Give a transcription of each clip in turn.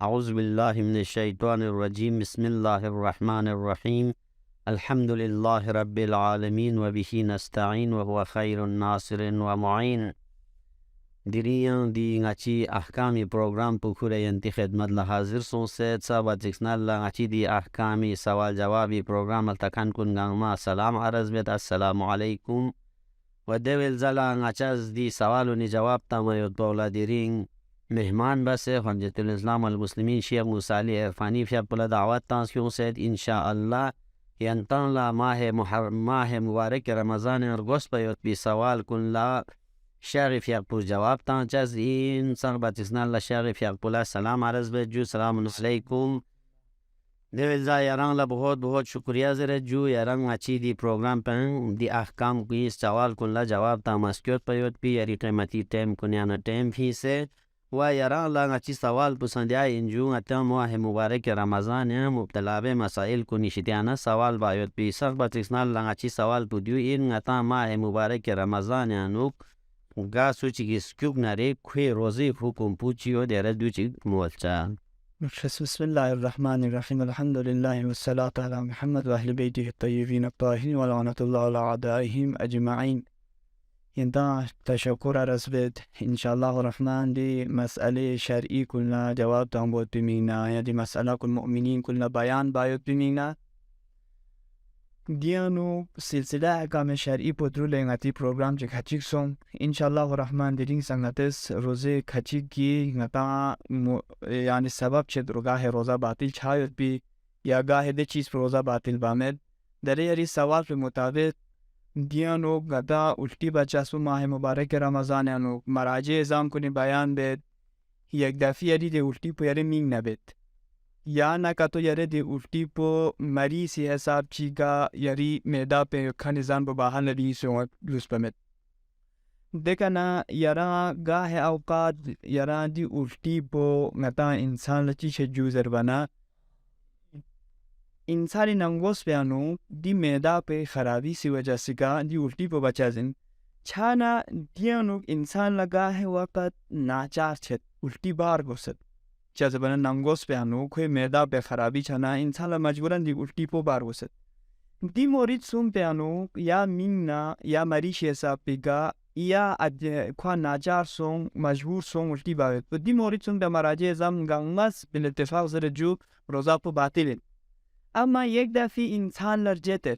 اعوذ باللہ من الشیطان الرجیم بسم اللہ الرحمن الرحیم الحمد للہ رب العالمین وبہ نستعین وهو خیر الناصر ومعین. Diriyan di ngaci ahkami program pukure yanti khidmat la hazir son set sabat ziksnal la ngaci di ahkami sawal jawabi program altakan kun gangma salam araz bet assalamu alaikum و devel zala ngacaz di sawalu ni jawab tamayot bola diring mehman base Hojjatul Islam al-Muslimin Sheikh Mussa Irfani fi pula da'wat tansiyon set insha'Allah yantan la mah Mubarak Ramazan ergos bayot bi sawal kun la شرعی فیق پور جواب تانچ is an صحبت اسنا الله شرعی فیق پور سلام عرض به جو سلام علیکم دیویل زا یاران لا بہت شکریہ زر جو یاران اچھی دی پروگرام پن دی احکام کی سوال کن لا جواب تا مسکیوت پیوت پی یاری قیمتی ٹیم کنیانا ٹیم فی سے و یاران لا اچھی سوال پسند آئی انجو اتا ماہ مبارک رمضان مبتلا به مسائل کنی شتیانا سوال بایوت پی صحبت اسنا الله اچھی سوال پودیو این اتا ماہ مبارک رمضان نوک گا سوچی کی سکوب ناری کوی روزی حکم پوچیو دیره دوچی مولچا. بسم الله الرحمن الرحیم الحمد لله والصلاة على محمد و اهل بیته الطیبین الطاهرین و لعنت الله على اعدائهم اجمعین. یندا تشکر عرض بید انشاءالله الرحمن دی مسئله شرعی کلنا جواب تام بود بمینا یا دی مسئله کل مؤمنین کلنا بیان باید بمینا دیانو سلسله احکام شرعی پترو لنگاتی پروگرام چه کچیک سوم انشاءالله الرحمن دیدین سنگتس روزه کچیک کی نتا یعنی سبب چه درگاه روزه باطل چایت بی یا گاه ده چیز پر روزه باطل بامد در یاری سوال پر مطابق دیانو گدا الٹی بچاسو ماه مبارک رمضان یانو مراجع ازام کنی بیان بید یک دفعی یاری ده الٹی پو یاری مینگ نبید یا نکا تو یاره دی الٹی پو مریضی حساب چیگا یاری میدا پہ کھنزان پو باہر نبی سونت لوس پمت دیکھا نا یارا گاہ اوقات یارا دی الٹی پو نتا انسان لچی شجوزر بنا انسانی ننگوس پیانو دی میدا پہ خرابی سی وجہ سکا دی الٹی پو بچا زن چھانا دیانو انسان لگا ہے وقت ناچار چھت الٹی بار گوست چا زبانا ننگوس پیانو کوئی میدا پہ خرابی چھانا انسان لا مجبورن دی الٹی پو بار گوست دی مورید سوم پیانو یا میننا یا مریش حساب پیگا یا کوئی ناچار سوم مجبور سوم الٹی باوید دی مورید سوم پہ مراجع ازام گنگمس بالاتفاق زر جو روزا پو باطلن اما یک دفعی انسان لرجتر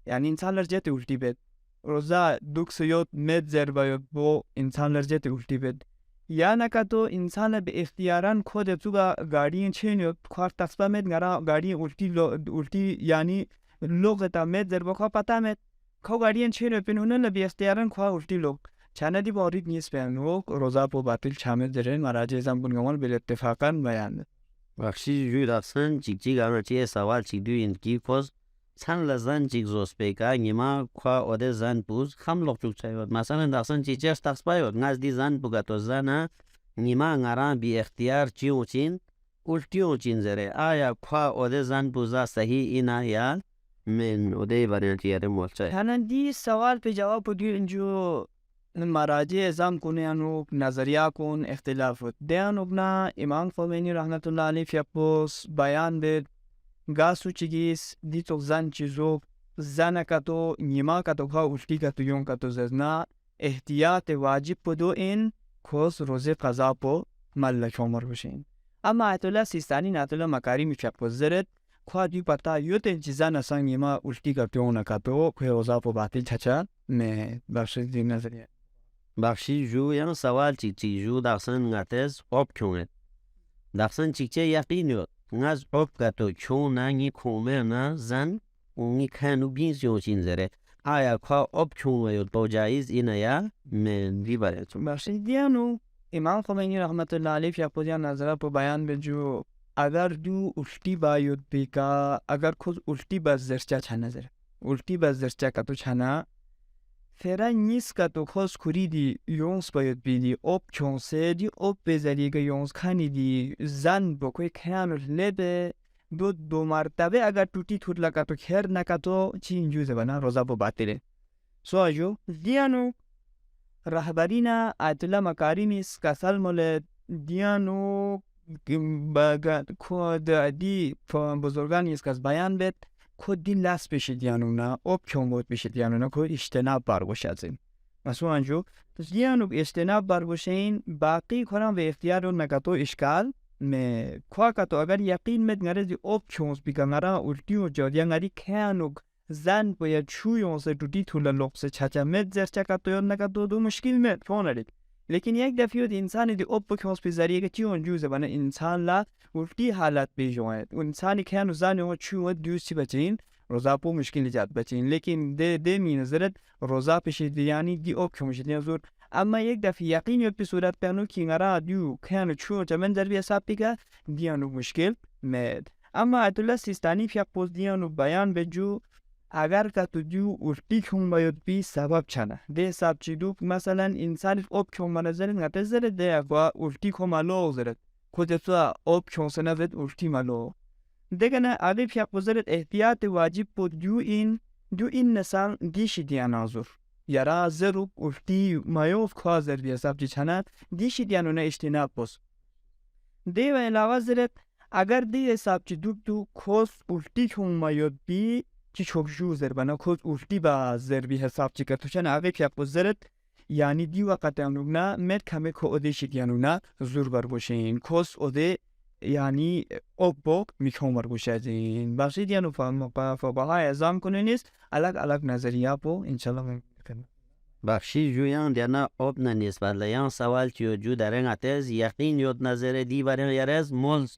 یعنی انسان لرجت الٹی بید روزا دک سیوت مید زر باید بو انسان لرجت الٹی بید یا نکا تو انسان به اختیاران خود تو گاڑی چینیوت خوار تصبا مید گرا گاڑی الٹی یعنی لوگتا مید زر بخوا پتا مید خو گاڑی چینیوت پین هنن به اختیاران خواه الٹی لوگ چانه دی بارید نیست پیانو روزا پو باطل چامد درین مراجع ازام کنگوان بل اتفاقان بیان بخشی جوی داستان چیک چیک آنا چیه سوال چیک دوی انکی پوز سن لزن چیک زوز پیکا نیما خواه اوده زن پوز خم لوگ چوک چایود مثلا داستان چیک چیش تخص پایود ناز دی زن پوگا تو زن نیما نگران بی اختیار چیو چین الٹیو چین زره آیا خواه اوده زن پوزا صحیح اینا یا من اوده بارین چیاره مول چای هنن دی سوال پہ جواب پو دیو انجو مراجع ازام کنیانو نظریہ کن اختلافت دیان ابنا امام خمینی رحمت اللہ علیہ فیپوس بیان بید گاسو چگیس دی تو زن چیزو زن کا تو نیما کا تو خواہ الٹی کا تو یون کا تو زنا احتیاط واجب پو دو ان کھوس روز قضا پو ملک عمر بشین اما آیت اللہ سیستانی نایت اللہ مکاری می فیپوس زرد خواہ دی پتا یو تین چیزان اسان نیما الٹی کا تو یون کا تو خواه روزا پو باطل چھچا میں بخشید دی نظریہ بخشی جو یعنی سوال چیک چیک جو داستان نگاتز آب کونید داستان چیک چیک یقینیود ناز آب کتو چون نی کومه نه زن نی کنو بینز یون چین زره آیا خواه آب کونید با جایز اینه یا من دی برایتون بخشید دیانو امام خمینی رحمت اللہ علیہ فی اپوزیان نظرہ پو بیان بے جو اگر دو الٹی بایود بیکا اگر خود الٹی بس زرچا چھانا زر الٹی بس زرچا کتو چھانا فیرا نیس کا تو خوز خوری دی یونس باید بیدی اوب چونسه دی اوب بزری که یونس خانی دی زن بکوی کھیانو لیده دو مرتبه اگر توتی تود لکا تو خیر نکا تو چی انجوزه بنا روزا پو باطله سو آجو دیانو رهبرینا آیت الله مکاری نیست کسل مولد دیانو خود دی بزرگان است که از بیان بید خود دی لس بشید یعنی نه آب کمود بشید یعنی نه خود اجتناب برگوش از این مثلا جو یعنی اجتناب برگوشین باقی کنم به اختیار اون نکتو اشکال میں خواہ کا تو اگر یقین میں نگرے دی اوپ چونس بیگنگرا الٹی ہو جا دیا نگری کھانوگ زن پویا چویوں سے ٹوٹی تھولا لوگ سے چھاچا مت زر چکا تو یون نکا دو مشکل میں فون اڑی لیکن یک دفعہ دی انسان دی اوپ چونس پی ذریعے کے چیون جوز بنا انسان لا الٹی حالت پہ جو ہے انسان کھانو زن ہو چو دیوس چھ بچین روزا پو مشکل جات بچین لیکن دے می نظرت روزا پیش یعنی دی اوپ چونس دی زور اما یک دفعه یقین یک به صورت پیانو که نرا دیو کانو چو جمن در بی حساب پیگه دیانو مشکل مید اما ادله سیستانی فیق پوز دیانو بیان بجو اگر که تو دیو الٹی کن باید بی سبب چنه ده حساب چی دو مثلا انسان اوب کن منظرین غطه زره ده اگه الٹی کن مالو زره خود تو اوب کن سنوید الٹی مالو دیگه نه اگه فیق پوزرت احتیاط واجب بود دیو این نسان دیشی دیانازور یارا زروب الٹی مایوف خوازر بی حساب چی چند دیشی دیانو نه اجتناب بس دی و علاوه زرت اگر دی حساب چی تو خوز الٹی کن مایوف بی چی چوکشو زر بنا خوز الٹی با زر بی حساب چی که تو چند آقای پیاق بس زرت یعنی دی وقت امنو نه مد کمی که اوده شی دیانو نه زور بر بوشین خوز اوده یعنی اوب بوک میکون بر بوشین بخشی دیانو فباهای ازام کنه نیست الگ نظریه پو انشالله بخشی جویان دیانا آب نسبت لیان سوال چیو جو درنگ اتز یقین یود نظر دی برنگ یارز مولز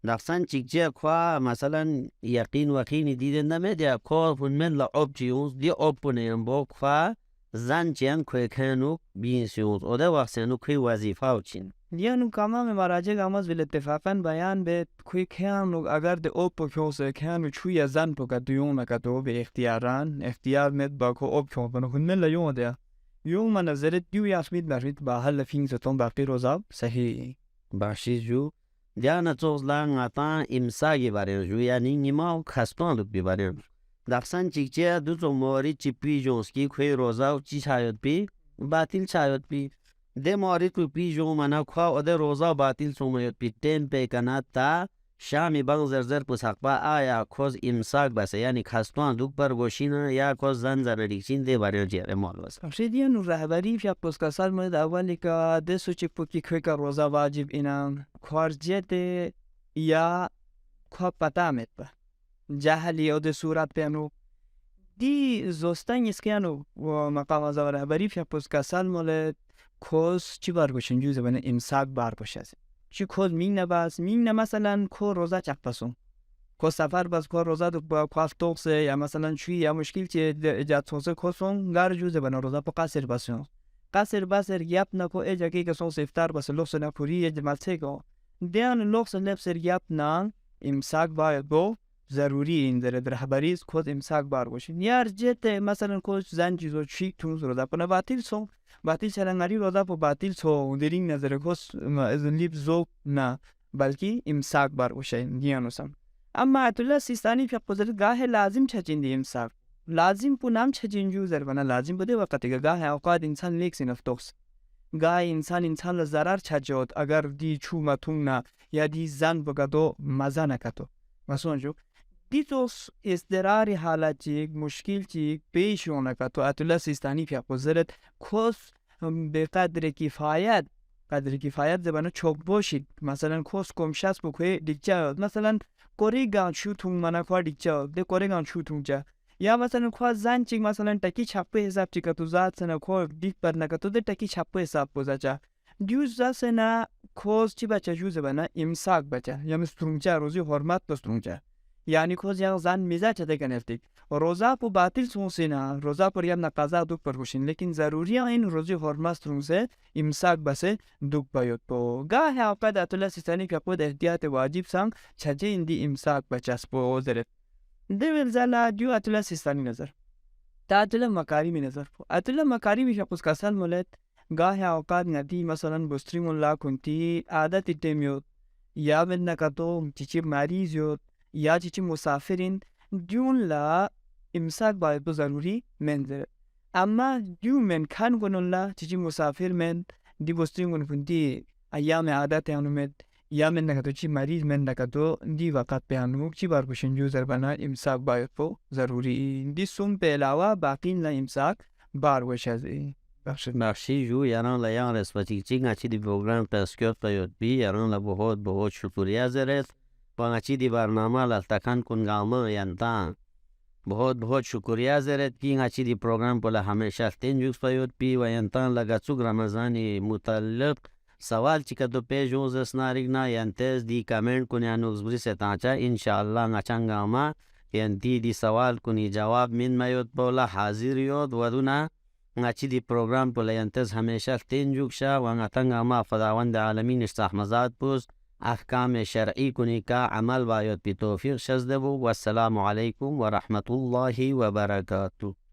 نقصان چیکچه خواه مثلا یقین وقینی دیده نمید یا خواه فنمن لعب چیونز دی آب پنیم با خواه زن چیان خواه کنو بین سیونز او ده وقت سنو خواه وظیفه و چین دیانو کامام مراجع گاماز ویل اتفاقاً بیان به خواه کنو اگر ده آب پکیوزه کنو چوی زن پکا دیون نکتو به اختیار مید با که آب کنو بنو فنمن لیون ده یوم من نظرت دیو یاسمید برید با حل فینگ ستون باقی روزا صحیح بخشی جو دیانا توز لان آتان امساگی برین جو یعنی نیما خستان لک بی برین دقسان چیکچه دو تو موارد چی پی جونس کی خوی روزا و چی چایت پی باطل چایت پی ده موارد کو پی جو منا خواه و ده روزا باطل سومیت پی تیم پی کنات تا شامی بانگ زرزر پساق با آیا خوز امساک بسه یعنی خستان دوک بر گوشینه یا خوز زن زرریکچین ده برین جیره مال بسه دیانو رهبری فیق پسکا سال مورد اولی که ده سوچی پوکی خوی که روزا واجب اینم خارجت یا خواه پتا مید با جهلی او ده صورت پیانو دی زوستان اسکیانو و مقام از رهبری فیق پسکا سال مورد خوز چی بار گوشین جوزه بینه امساک بار گوشه چی خوز مینگ نباس مینگ نمثلا خو روزا چک پسون خو سفر بس خو روزا دو با خواست توقسه یا مثلا چوی یا مشکل چی ایجاد سونسه خوزون گار جوزه بنا روزا پا قصر بسون قصر بسر گیپ نکو ایجا که که سونس افتار بس لوکس نپوری ایج ملسه کو دیان لوکس لپسر گیپ نان امساک باید بو ضروری این در رهبریز خود امساک بار گوشین یار جت مثلا کوش زن چیزو چی تونس روزا پنا باطل سون باطل چرنگاری روزا پا باطل سو درینگ نظر کوس از لیب زوب نه بلکی امساک بار گوشین دیانو سم اما اتولا سیستانی فیق پوزر گاه لازم چچین دی امساک لازم پو نام چچین جو زربنا لازم بوده وقتی که گاه اوقات انسان لیکس نفتوکس گاه انسان لزرار چچود اگر دی چو متون نه یا دی زن بگدو مزا نکتو مثلا جو دی توس ازدراری حالت چیک مشکل چیک پیش اونکتو اتولا سیستانی فیق پوزرت خوز به قدر کفایت زبانه چوب باشید مثلا خوز کمشست بکوی دیگه مثلا کوریگان شوتون منا خواه دیگه ده کوریگان شوتون جا یا مثلا خواه زن چیک مثلا تکی چپه حساب چیکا تو زاد سنا خواه دیگ بر نکتو ده تکی چپه حساب بوزا جا دیوز زا سنا خوز چی بچه جو زبانه امساک بچه یا مسترونجا روزی حرمت بسترونجا یعنی خوز یا زن میزه چه ده کنفتیک روزا پو باطل سونسینا روزا پر یم نقضا دوک پر گوشین لیکن ضروری این روزی حرمت سونسه امساک بسه دوک باید پو گاه اوقات اتولا سیستانی که پود احتیاط واجب سانگ چجه اندی امساک بچس پو زرد دویل زلا دیو اتولا سیستانی نظر تا اتولا مکاریمی نظر پو اتولا مکاریمی شپوس کسال مولد گاه اوقات ندی مثلا بستری مولا کنتی عادت تیمیود یا بل نکتو چیچی مریض یود یا چیچی مسافرین دیون لا امساک باید بو ضروری من زرد اما دیو من کن کنون لا چیچی مسافر من دی بستری کنون کنتی ایام عادت هنو مد یا من نکتو چی مریض من نکتو دی وقت پیانوک چی بار کشن جو زربنا امساک باید پو ضروری دی سوم پہ علاوہ باقی لا امساک بار وشازی بخشی جو یاران لیان رسپتی چی دی پروگرام پسکیوت پیوت بی یاران بہت بہت شکریہ زرت پانچی دی برنامه لالتکن کنگامه ینتان بہت بہت شکریہ زرت کی اچھی دی پروگرام پولا ہمیشہ تین جوکس پیوت پی و ینتان لگا چوک رمضانی متعلق سوال چکا تو پیش ہوز اسنارگنا ینتیز دی کمنٹ کنی انوکس بری سے تانچا انشاءاللہ نچنگاما ینتی دی سوال کنی جواب من میوت پولا حاضر یود ودونا اچھی دی پروگرام پولا ینتیز ہمیشہ تین جوکشا و نتنگاما فداوند عالمین استحمزاد پوست احکام شرعی کنی کا عمل باید پی توفیق شزدبو والسلام علیکم ورحمت اللہ وبرکاتہ.